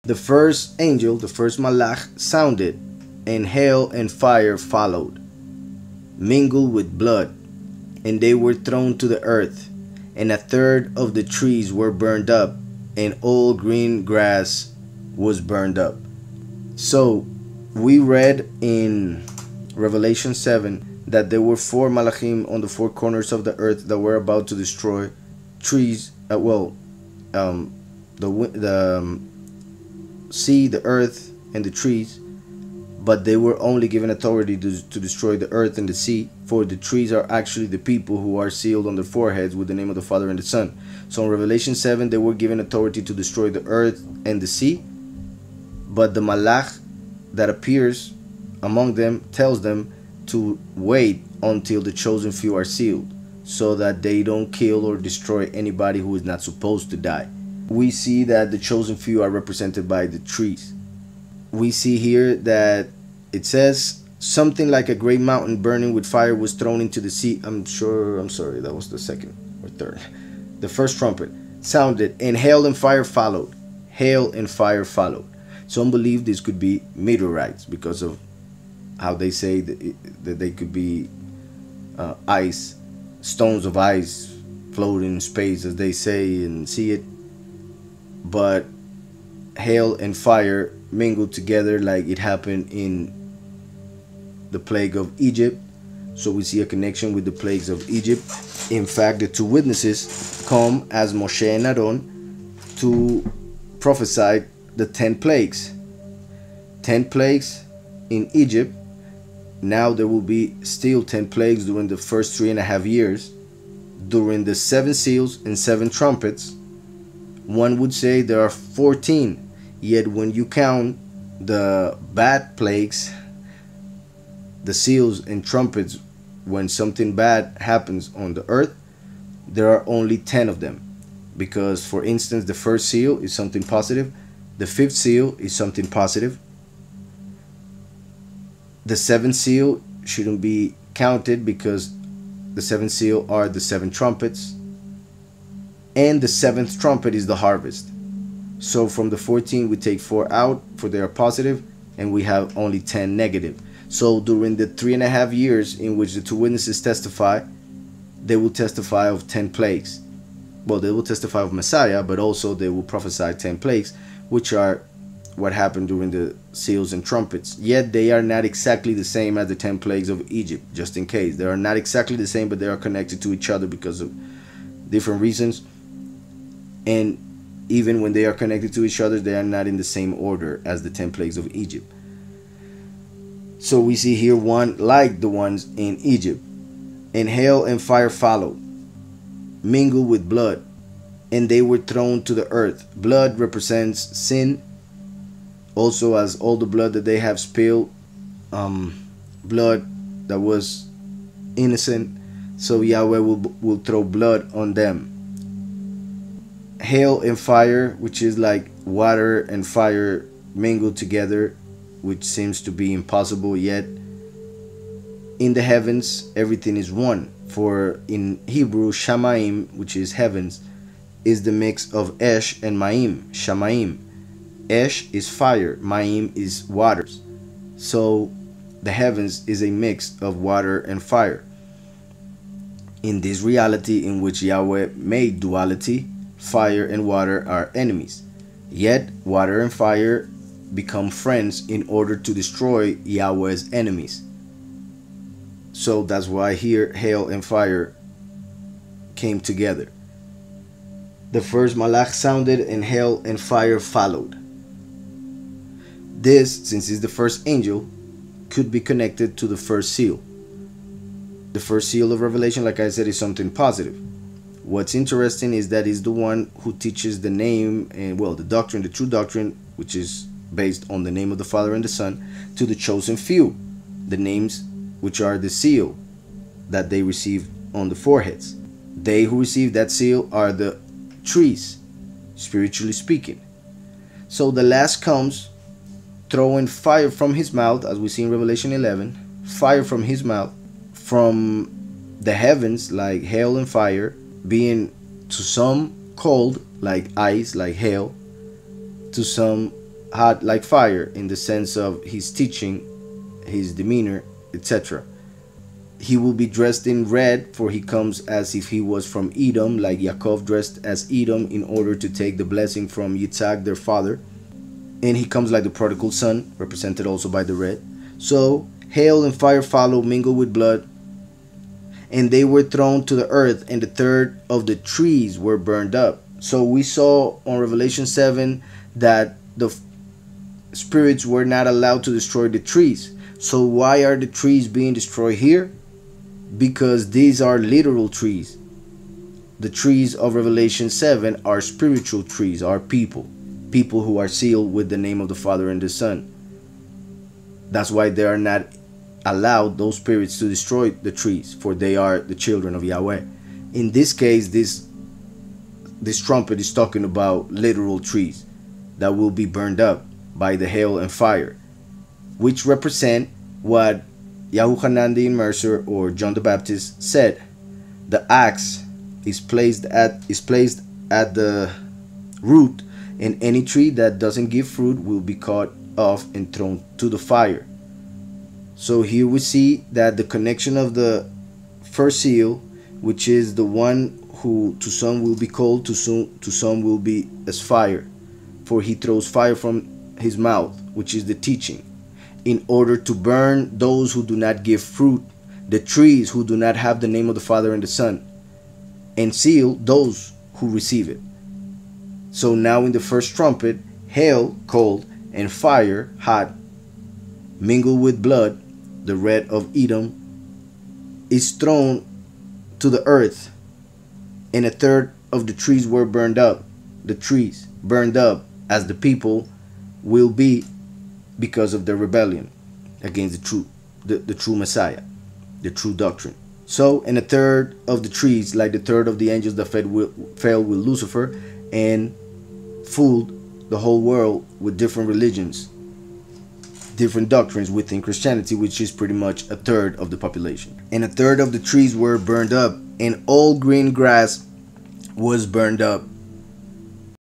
The first angel, the first malach, sounded, and hail and fire followed, mingled with blood, and they were thrown to the earth, and a third of the trees were burned up, and all green grass was burned up. So we read in Revelation 7 that there were four malachim on the four corners of the earth that were about to destroy trees. The sea, the earth, and the trees, but they were only given authority to destroy the earth and the sea, for the trees are actually the people who are sealed on their foreheads with the name of the Father and the Son. So in Revelation 7 they were given authority to destroy the earth and the sea, but the malach that appears among them tells them to wait until the chosen few are sealed, so that they don't kill or destroy anybody who is not supposed to die. We see that the chosen few are represented by the trees. We see here that it says something like a great mountain burning with fire was thrown into the sea. I'm sorry, that was the second or third. The first trumpet sounded, and hail and fire followed. Hail and fire followed. Some believe this could be meteorites because of how they say that they could be ice, stones of ice floating in space, as they say and see it. But hail and fire mingled together like it happened in the plague of Egypt. So we see a connection with the plagues of Egypt. In fact, the two witnesses come as Moshe and Aaron to prophesy the 10 plagues. 10 plagues in Egypt. Now there will be still 10 plagues during the first 3.5 years, during the 7 seals and 7 trumpets. One would say there are 14, yet when you count the bad plagues, the seals and trumpets, when something bad happens on the earth, there are only 10 of them. Because, for instance, the first seal is something positive, the 5th seal is something positive, the 7th seal shouldn't be counted because the 7th seal are the 7 trumpets, and the 7th trumpet is the harvest. So from the 14 we take 4 out, for they are positive, and we have only 10 negative. So during the 3.5 years in which the two witnesses testify, they will testify of 10 plagues. Well, they will testify of Messiah, but also they will prophesy 10 plagues, which are what happened during the seals and trumpets. Yet they are not exactly the same as the 10 plagues of Egypt, just in case. They are not exactly the same, but they are connected to each other because of different reasons. And even when they are connected to each other, they are not in the same order as the 10 plagues of Egypt. So we see here one like the ones in Egypt. And hail and fire followed, mingled with blood, and they were thrown to the earth. Blood represents sin, also as all the blood that they have spilled, blood that was innocent. So Yahweh will throw blood on them. Hail and fire, which is like water and fire mingled together, which seems to be impossible, yet in the heavens everything is one. For in Hebrew, Shamaim, which is heavens, is the mix of Esh and Maim, Shamaim. Esh is fire, Maim is waters. So the heavens is a mix of water and fire. In this reality in which Yahweh made duality, fire and water are enemies. Yet water and fire become friends in order to destroy Yahweh's enemies. So that's why here hail and fire came together. The first malach sounded, and hail and fire followed. This, since it's the first angel, could be connected to the first seal. The first seal of Revelation, like I said, is something positive. What's interesting is that he's the one who teaches the name and, well, the doctrine, the true doctrine, which is based on the name of the Father and the Son, to the chosen few, the names which are the seal that they receive on the foreheads. They who receive that seal are the trees, spiritually speaking. So the last comes throwing fire from his mouth, as we see in Revelation 11, fire from his mouth, from the heavens like hail and fire, being to some cold like ice, like hail, to some hot like fire in the sense of his teaching, his demeanor, etc. He will be dressed in red, for he comes as if he was from Edom, like Yaakov dressed as Edom in order to take the blessing from Yitzhak, their father. And he comes like the prodigal son, represented also by the red. So hail and fire follow, mingle with blood, and they were thrown to the earth, and the third of the trees were burned up. So we saw on Revelation 7 that the spirits were not allowed to destroy the trees. So why are the trees being destroyed here? Because these are literal trees. The trees of Revelation 7 are spiritual trees, are people who are sealed with the name of the Father and the Son. That's why they are not allowed, those spirits, to destroy the trees, for they are the children of Yahweh. In this case, this trumpet is talking about literal trees that will be burned up by the hail and fire, which represent what Yahushua the Immerser or John the Baptist said. The axe is placed at the root, and any tree that doesn't give fruit will be cut off and thrown to the fire. So here we see that the connection of the first seal, which is the one who to some will be cold, to some will be as fire, for he throws fire from his mouth, which is the teaching, in order to burn those who do not give fruit, the trees who do not have the name of the Father and the Son, and seal those who receive it. So now in the first trumpet, hail, cold, and fire, hot, mingled with blood, the red of Edom, is thrown to the earth, and a third of the trees were burned up. The trees burned up as the people will be because of their rebellion against the true Messiah, the true doctrine. So, and a third of the trees, like the third of the angels that fell with Lucifer and fooled the whole world with different religions, different doctrines within Christianity, which is pretty much a third of the population. And a third of the trees were burned up, and all green grass was burned up,